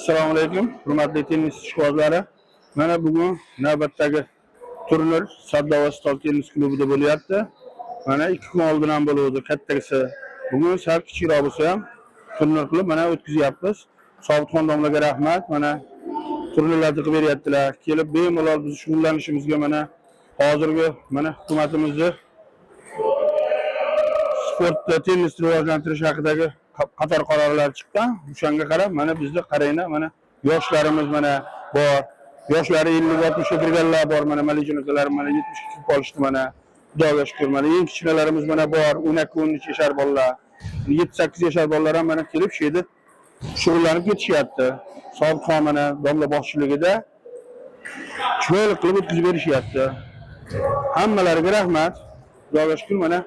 Assalomu alaykum, hurmatli tennis ishqibozlari. Mana bugun navbatdagi turnir Sardoba stol tennis klubida bo'lyapti. Mana 2 kun oldin ham bo'ldi kattagisi. Bugun sal kichikroq bo'lsa ham turnir qilib mana o'tkazyapmiz. Sobitxon domlaga rahmat. Mana turnirlarni qilib beryaptilar. Kelib bemalol biz shug'ullanishimizga mana hozirgi mana hukumatimizni sportda tennisni rivojlantirish haqidagi qator qarorlar chiqqan. O'shanga qarab mana bizda qarayna mana yoshlarimiz mana bor. Yoshlari 50-60 ga kirganlar bor. Mana malejinakalar mana 70 ga qolishdi mana. Xudoga shukr. Mana eng kichkinalarimiz mana bor. 12-13 yashar bolalar. 7-8 yashar bolalar ham mana kelib shu yerda shug'ullanib ketishyapti. Sobitxon mana domla boshchiligida chiroyli qilib o'tkazib berishyapti. Hammalariga rahmat. Xudoga shukr mana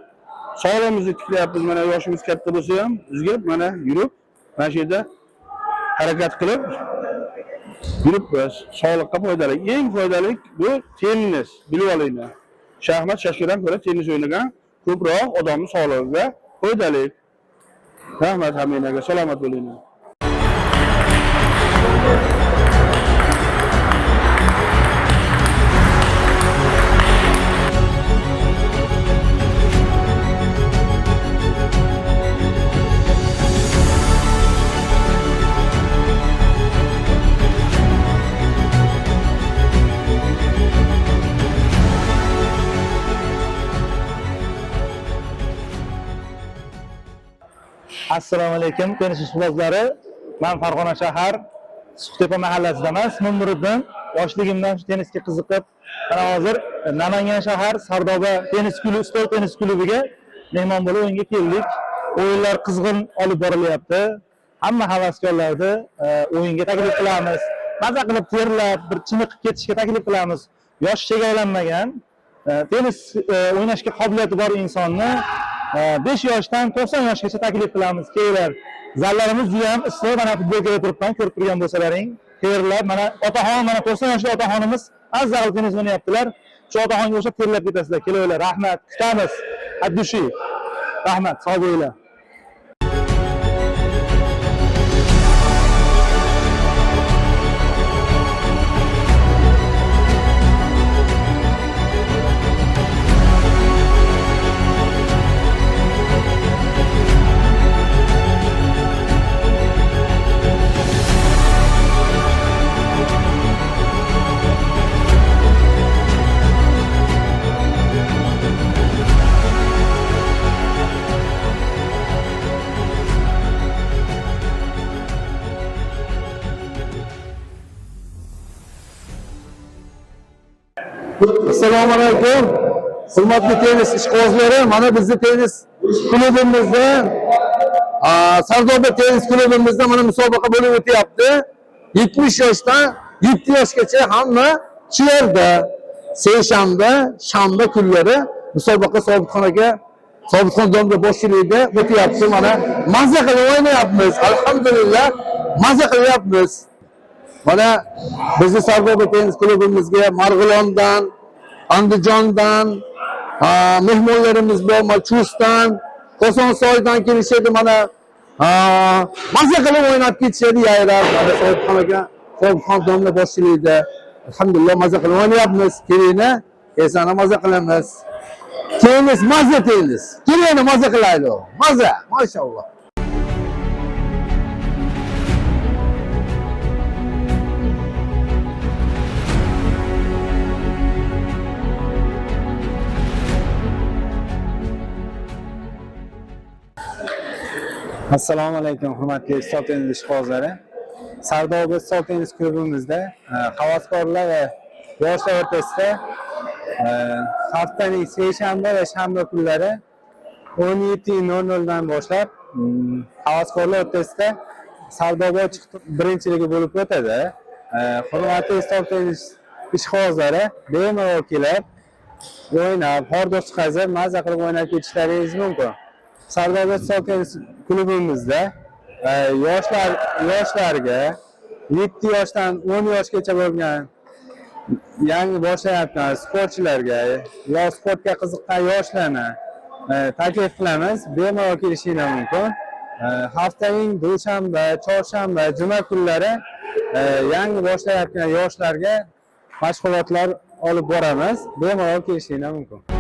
sog'lig'imizni tiklayapmiz. Mana yoshimiz katta bo'lsa ham bizga mana yurib mana shu yerda harakat qilib yuribmiz. Sog'liqqa foydali. Eng foydali bu tennis. Bilib olinglar. Shaxmat shashkadan ko'ra tennis o'ynagan ko'proq odamning sog'lig'iga foydali. Rahmat hammaga. Salomat bo'linglar. Assalomu alaykum tennis ishqibozlari. Men Farg'ona shahar Suqtepa mahallasidaman. Ismim Nuriddin. Yoshligimdan shu tennisga qiziqib, mana hozir Namangan shahar Sardoba tennis klubi, stol tennis klubiga mehmon bo'lib o'yinga keldik. O'yinlar qizg'in olib borilyapti. Hamma havaskorlarni o'yinga taklif qilamiz. Maza qilib terlab, bir chiniqib ketishga taklif qilamiz. Yosh chegaralanmagan, tennis o'ynashga qobiliyati bor insonni 5 yoshdan 90 yoshgacha taklif qilamiz. Kelinglar. Zallarimiz juda ham issiq. Mana futbolga turibman, ko'rib turgan bo'lsalaring. Terlab, mana otaxon, mana 90 yoshli otaxonimiz azzaqli tennis o'ynayaptilar. Shu otaxonga o'xshab terlab ketasizlar. Kelinglar, rahmat. Kutamiz. Addushi. Rahmat, sog' bo'linglar. Assalomu alaykum. Hurmatli tennis ishqibozlari, mana bizning tennis klubimizda, Sardoba tennis klubimizda mana musobaqa bo'lib o'tyapti. 70 yoshdan 7 yoshgacha hamma shu yerda seshanba, shanba kunlari musobaqa Sobitxon domla boshchiligida o'tyapti. Mana mazza qilib o'ynayapmiz. Alhamdulillah, mazza qilyapmiz. Mana bizni Sardoba tennis klubimizga Marg'ilondan, Andijondan mehmonlarimiz bor, Chustdan, Kosonsoydan kelishadi. Mana mazza qilib o'ynab ketishadi yaylar. Mana Sobitxon domla boshchiligida alhamdulillah mazza qilib o'ynayapmiz. Kelinglar, esana mazza qilamiz. Tennis, mazza tennis. Kelinglar mazza qilaylik. Mazza, maşallah. Assalomu alaykum hurmatli stol tennis ishqibozlari. Sardoba stol tennis klubimizda havaskorlar va yoshlar o'rtasida haftaning seshanba va shanba kunlari 17:00 dan boshlab havaskorlar o'rtasida Sardoba birinchiligi bo'lib o'tadi. Hurmatli stol tennis ishqibozlari bemalol kelib o'ynab, hordiq chiqazib, mazza qilib o'ynab ketishlaringiz mumkin. Sardoba stol tennis klubimizda yoshlarga 7 yoshdan 10 yoshgacha bo'lgan yangi boshlayotgan sportchilarga yo sportga qiziqqan yoshlarni taklif qilamiz. Bemalol kelishinglar mumkin. Haftaning dushanba, chorshanba, juma kunlari yangi boshlayotgan yoshlarga mashg'ulotlar olib boramiz. Bemalol kelishinglar mumkin.